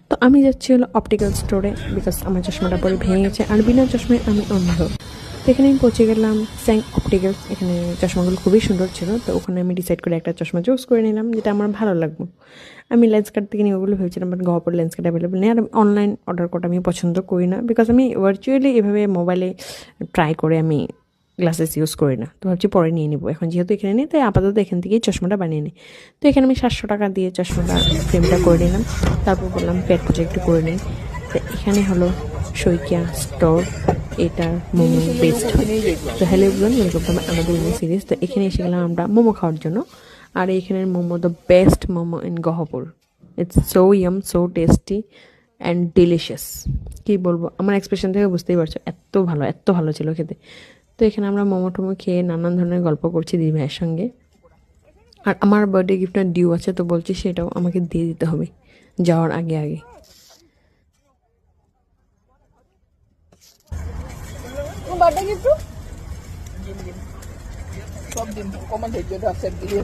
তো আমি যাচ্ছি হলো অপটিক্যাল স্টোরে, বিকজ আমার চশমাটা পরে ভেঙে গেছে আর বিনা চশমায় আমি অন্ধ। তো এখানে আমি পৌঁছে গেলাম স্যাং অপটিক্যালস। এখানে চশমাগুলো খুবই সুন্দর ছিল, তো ওখানে আমি ডিসাইড করে একটা চশমা চুজ করে নিলাম যেটা আমার ভালো লাগবে। আমি লেন্স কার্ড থেকে নিয়ে ওগুলো ভেবেছিলাম, but Gohpur lens card available নেই। আর আমি অনলাইন অর্ডার করা আমি পছন্দ করি না, বিকজ আমি ভার্চুয়ালি এভাবে মোবাইলে ট্রাই করে আমি গ্লাসেস ইউজ করি না। তো ভাবছি পরে নিয়ে নিবো, এখন যেহেতু এখানে নেই তাই আপাতত এখান থেকেই চশমাটা বানিয়ে নিই। তো এখানে আমি 700 টাকা দিয়ে চশমাটা ফ্রেমটা করে নিলাম। তারপর বললাম পেট প্রজেক্ট করে নিই। তো এখানে হলো শইকিয়া স্টোর, এটার মোমো বেস্ট হয়। তো হ্যালো এভরিওয়ান, ওয়েলকাম টু আমাদের নিউ সিরিজ। তো এখানে এসে গেলাম আমরা মোমো খাওয়ার জন্য। আর এইখানের momo the best momo in Gohpur. It's so yum, so tasty and delicious. কী বলবো, আমার এক্সপ্রেশন থেকে বুঝতেই পারছো এত ভালো ছিল খেতে। তো এখানে আমরা মোমো টোমো খেয়ে নানান ধরনের গল্প করছি দিদি ভাইয়ের সঙ্গে। আর আমার বার্থডে গিফটটা ডিউ আছে, তো বলছি সেটাও আমাকে দিয়ে দিতে হবে যাওয়ার আগে আগে। বার্থডে গিফট সব দিন কমান ধৈর্য আছে দিয়ে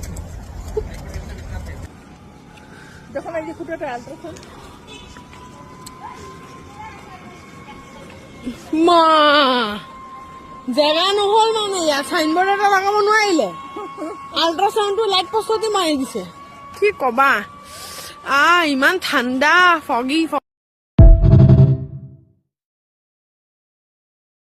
যখন আজকে ফুটোটা আলট্রাসাউন্ড মা জেগা নহল মানে ইয়াত সাইনবোর্ড এটা লগাব নোৱাৰিলে, আল্ট্ৰাচাউণ্ডটো লাইট পষ্টতে মাৰি দিছে। কি কবা ইমান ঠাণ্ডা ফগি